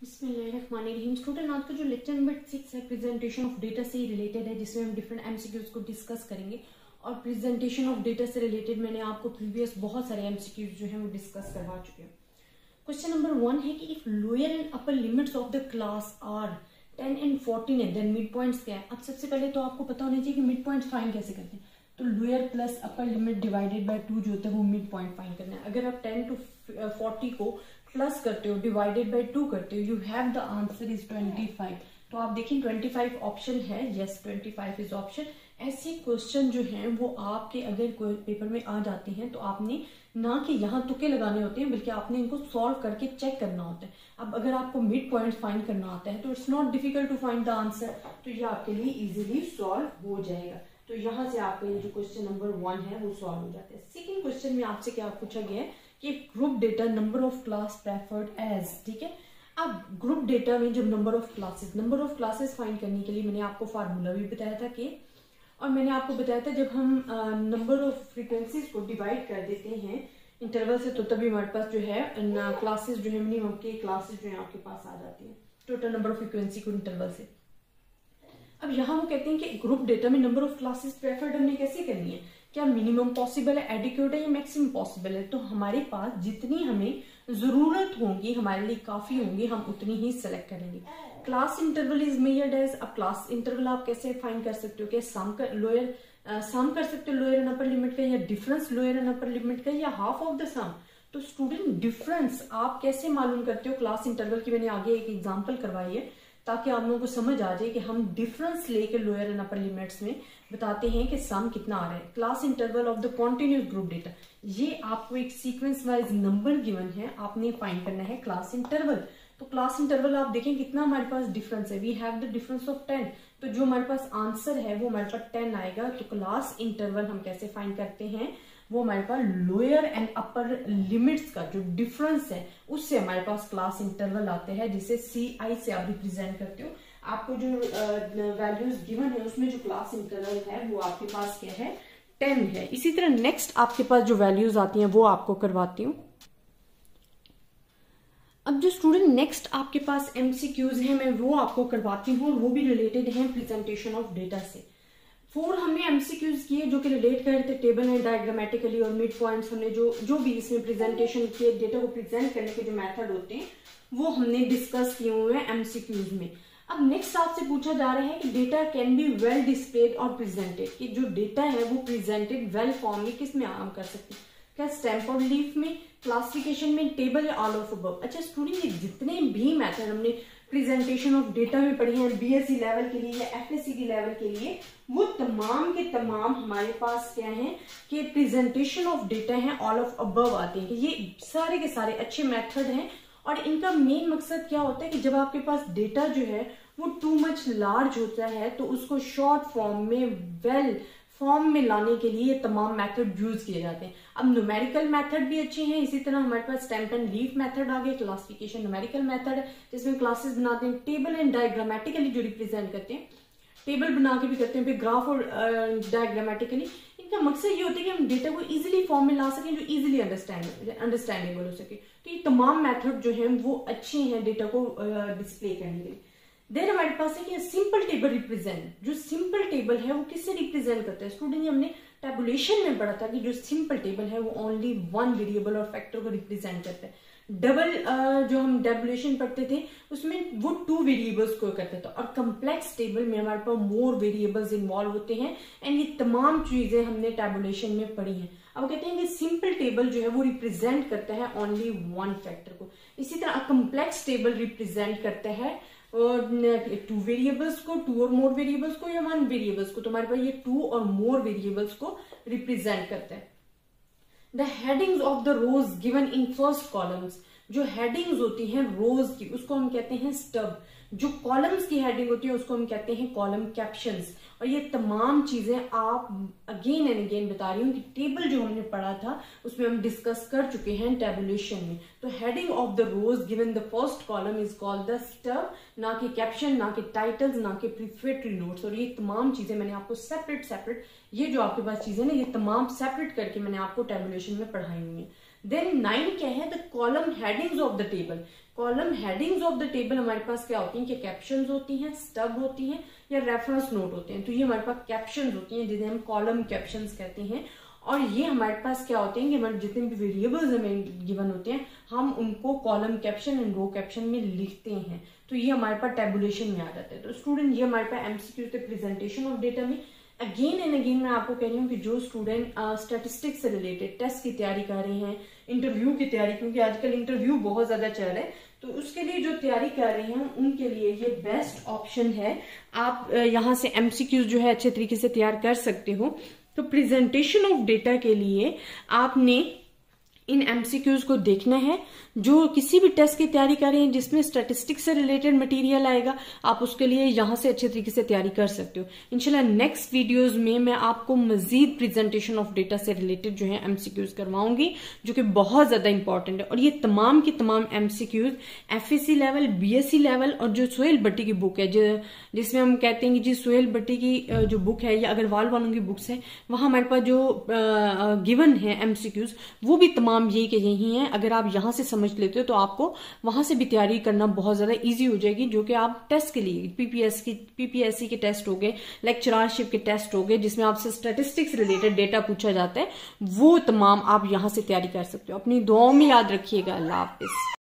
बिस्मिल्लाहिर्रहमानिर्रहीम। स्टूडेंट, आज का जो लेक्चर नंबर 6 है प्रेजेंटेशन ऑफ डेटा से ही रिलेटेड है, जिसमें हम डिफरेंट एमसीक्यूज को डिस्कस करेंगे। और प्रेजेंटेशन ऑफ डेटा से रिलेटेड मैंने आपको प्रीवियस बहुत सारे एमसीक्यूज जो है वो डिस्कस करवा चुके हैं। क्वेश्चन नंबर 1 है कि if lower and upper limits of the class are 10 and 14 है, देन मिड पॉइंट्स क्या है। अब सबसे पहले तो आपको पता होना चाहिए कि मिड पॉइंट फाइंड कैसे करते हैं। तो lower plus upper limit divided by 2 जो होता है वो मिड पॉइंट फाइंड करना है। अगर आप 10 to 40 को प्लस करते हो, डिवाइडेड बाय 2 करते हो, you have the answer is 25। तो आप देखिए 25 ऑप्शन है, यस 25 इज ऑप्शन। ऐसे क्वेश्चन जो हैं वो आपके अगर कोई पेपर में आ जाते हैं तो आपने ना कि यहाँ तुक्के लगाने होते हैं, बल्कि आपने इनको सॉल्व करके चेक करना होता है। अब अगर आपको मिड पॉइंट फाइंड करना आता है तो it's not difficult to find the answer, तो ये आपके लिए इजीली सॉल्व हो जाएगा। तो यहाँ से आपका ये जो क्वेश्चन नंबर 1 है वो सॉल्व हो जाता है। सेकेंड क्वेश्चन में आपसे क्या पूछा गया है कि group data number of class preferred as, ठीक है। अब ग्रुप डेटा में जब नंबर ऑफ क्लासेस फाइंड करने के लिए मैंने आपको फार्मूला भी बताया था कि, और मैंने आपको बताया था जब हम नंबर ऑफ फ्रीक्वेंसीज को डिवाइड कर देते हैं इंटरवल से, तो तभी हमारे पास जो है क्लासेस जो है मिनिमम के क्लासेस जो है आपके पास आ जाती है टोटल नंबर ऑफ फ्रीक्वेंसी को इंटरवल से। अब यहाँ वो कहते हैं कि ग्रुप डेटा में नंबर ऑफ क्लासेस प्रेफर्ड हमने कैसे करनी है, क्या मिनिमम पॉसिबल है, एडिक्वेट है या मैक्सिमम पॉसिबल है। तो हमारे पास जितनी हमें जरूरत होगी, हमारे लिए काफी होंगी, हम उतनी ही सेलेक्ट करेंगे। Class interval is measured as, अब क्लास इंटरवल आप कैसे फाइंड कर सकते हो, क्या सम कर सकते हो लोअर एंड अपर लिमिट का, या difference lower and upper limit का, या हाफ ऑफ द सम। तो स्टूडेंट डिफरेंस आप कैसे मालूम करते हो क्लास इंटरवल की, मैंने आगे एक एग्जाम्पल करवाई है ताकि आप लोगों को समझ आ जाए कि हम डिफरेंस लेके लोअर एंड अपर लिमिट्स में बताते हैं कि सम कितना आ रहा है। Class interval of the continuous group data, ये आपको एक सीक्वेंस वाइज नंबर गिवन है, आपने फाइंड करना है क्लास इंटरवल। तो क्लास इंटरवल आप देखें कितना हमारे पास डिफरेंस है, we have the difference of 10, तो जो हमारे पास आंसर है वो हमारे पास 10 आएगा। तो क्लास इंटरवल हम कैसे फाइंड करते हैं, वो हमारे पास लोअर एंड अपर लिमिट्स का जो डिफरेंस है उससे हमारे पास क्लास इंटरवल आते हैं, जिसे CI से आप रिप्रेजेंट करते हो। आपको जो वैल्यूज गिवन है उसमें जो क्लास इंटरवल है वो आपके पास क्या है, 10 है। इसी तरह नेक्स्ट आपके पास जो वैल्यूज आती हैं वो आपको करवाती हूँ। अब जो स्टूडेंट नेक्स्ट आपके पास MCQs हैं मैं वो आपको करवाती हूँ, और वो भी रिलेटेड है प्रेजेंटेशन ऑफ डेटा से। 4 हमने MCQs किए जो कि रिलेट कर रहे थे टेबल एंड डायग्रामेटिकली, और मिड पॉइंट्स हमने जो भी इसमें प्रेजेंटेशन किए, डेटा को प्रेजेंट करने के जो मेथड होते हैं वो हमने डिस्कस किए हुए हैं MCQs में। अब नेक्स्ट आपसे पूछा जा रहा है कि data can be well displayed और प्रेजेंटेड, कि जो डेटा है वो प्रेजेंटेड वेल फॉर्म में किस में हम कर सकते हैं, क्या स्टैम्प और लीफ में, क्लासिफिकेशन में, टेबल या ऑल ऑफ अबव। अच्छा स्टूडेंट, ये जितने भी मेथड हमने प्रेजेंटेशन ऑफ डेटा में पढ़े हैं BSc लेवल के लिए या FSCD लेवल के लिए, वो तमाम के तमाम हमारे पास क्या है कि प्रेजेंटेशन ऑफ डेटा है ऑल ऑफ अबव आते हैं। ये सारे के सारे अच्छे मेथड हैं, और इनका मेन मकसद क्या होता है कि जब आपके पास डेटा जो है वो टू मच लार्ज होता है तो उसको शॉर्ट फॉर्म में वेल फॉर्म में लाने के लिए ये तमाम मेथड यूज किए जाते हैं। अब न्यूमेरिकल मेथड भी अच्छे हैं, इसी तरह हमारे पास स्टैम्प एंड लीफ मेथड आ गए, क्लासिफिकेशन न्यूमेरिकल मेथड है जिसमें क्लासेस बनाते हैं, टेबल एंड डायग्रामेटिकली जो रिप्रेजेंट करते हैं, टेबल बना के भी करते हैं, फिर ग्राफ और डायग्रामेटिकली। इनका मकसद ये होता है कि हम डेटा को इजीली फॉर्म में ला सकें जो इजीली अंडरस्टैंडेबल हो सके। तो ये तमाम मेथड जो है वो अच्छे हैं डेटा को डिस्प्ले करने के लिए। देन हमारे पास है कि सिंपल टेबल रिप्रेजेंट, जो सिंपल टेबल है वो किससे रिप्रेजेंट करता है। स्टूडेंट हमने टेबुलेशन में पढ़ा था कि जो सिंपल टेबल है वो ओनली 1 वेरिएबल और फैक्टर को रिप्रेजेंट करता है। डबल जो हम टेबुलेशन पढ़ते थे उसमें वो 2 वेरिएबल्स को करता था, और कम्प्लेक्स टेबल में हमारे पास मोर वेरिएबल्स इन्वॉल्व होते हैं। एंड ये तमाम चीजें हमने टेबुलेशन में पढ़ी हैं। अब कहते हैं कि सिंपल टेबल जो है वो रिप्रेजेंट करता है ओनली 1 फैक्टर को। इसी तरह कम्प्लेक्स टेबल रिप्रेजेंट करता है और 2 वेरिएबल्स को, 2 और मोर वेरिएबल्स को, या 1 वेरिएबल्स को। तो हमारे पास ये 2 और मोर वेरिएबल्स को रिप्रेजेंट करता है। The headings of the rows given in first columns, जो हेडिंग्स होती हैं रोज की उसको हम कहते हैं स्टब, जो कॉलम्स की हेडिंग होती है उसको हम कहते हैं कॉलम कैप्शंस। और ये तमाम चीजें आप अगेन एंड अगेन बता रही हूँ कि टेबल जो हमने पढ़ा था उसमें हम डिस्कस कर चुके हैं टेबुलेशन में। तो heading of the rows given the first column is called the stub, ना कि कैप्शन, ना कि टाइटल्स, ना कि प्रीफेटरी नोट्स। और ये तमाम चीजें मैंने आपको सेपरेट ये जो आपके पास चीजें ना ये तमाम सेपरेट करके मैंने आपको टेबुलेशन में पढ़ाई हुई है। देन 9 क्या है, the column headings of the table. Column headings of the table हमारे पास क्या होती हैं, कि कैप्शंस होती हैं, स्टब होती हैं या रेफरेंस नोट होते हैं। तो ये हमारे पास कैप्शंस होती हैं जिन्हें हम कॉलम कैप्शंस कहते हैं। और ये हमारे पास क्या होते हैं कि हमारे जितने भी वेरिएबल्स हमें गिवन होते हैं हम उनको column caption and row caption में लिखते हैं। तो ये हमारे पास टेबुलेशन में आ जाता है। तो स्टूडेंट ये हमारे पास एमसीक्यू थे प्रेजेंटेशन ऑफ डेटा में। अगेन एंड अगेन मैं आपको कह रही हूँ कि जो स्टूडेंट स्टैटिस्टिक्स से रिलेटेड टेस्ट की तैयारी कर रहे हैं, इंटरव्यू की तैयारी, क्योंकि आजकल इंटरव्यू बहुत ज्यादा चल रहा है, तो उसके लिए जो तैयारी कर रहे हैं उनके लिए ये बेस्ट ऑप्शन है। आप यहाँ से एमसीक्यूज जो है अच्छे तरीके से तैयार कर सकते हो। तो प्रेजेंटेशन ऑफ डेटा के लिए आपने इन एमसीक्यूज को देखना है। जो किसी भी टेस्ट की तैयारी कर रहे हैं जिसमें स्टैटिस्टिक्स से रिलेटेड मटेरियल आएगा, आप उसके लिए यहां से अच्छे तरीके से तैयारी कर सकते हो। इंशाल्लाह नेक्स्ट वीडियोस में मैं आपको मजीद प्रेजेंटेशन ऑफ डेटा से रिलेटेड जो है एमसीक्यूज करवाऊंगी, जो कि बहुत ज्यादा इंपॉर्टेंट है। और ये तमाम की तमाम MCQs FSc level, BSc level और जो सुहेल भट्टी की बुक है, जिसमें हम कहते हैं कि जी सुहेल भट्टी की जो बुक है या अग्रवाल वालों की बुक्स है, वहां हमारे पास जो गिवन है एमसीक्यूज वो भी तमाम यही के यही हैं। अगर आप यहां से समझ लेते हो तो आपको वहां से भी तैयारी करना बहुत ज्यादा इजी हो जाएगी, जो कि आप टेस्ट के लिए पीपीएससी के टेस्ट हो गए, लेक्चररशिप के टेस्ट हो गए, जिसमें आपसे स्टैटिस्टिक्स रिलेटेड डेटा पूछा जाता है, वो तमाम आप यहां से तैयारी कर सकते हो। अपनी दुआओं में याद रखिएगा। अल्लाह हाफिज।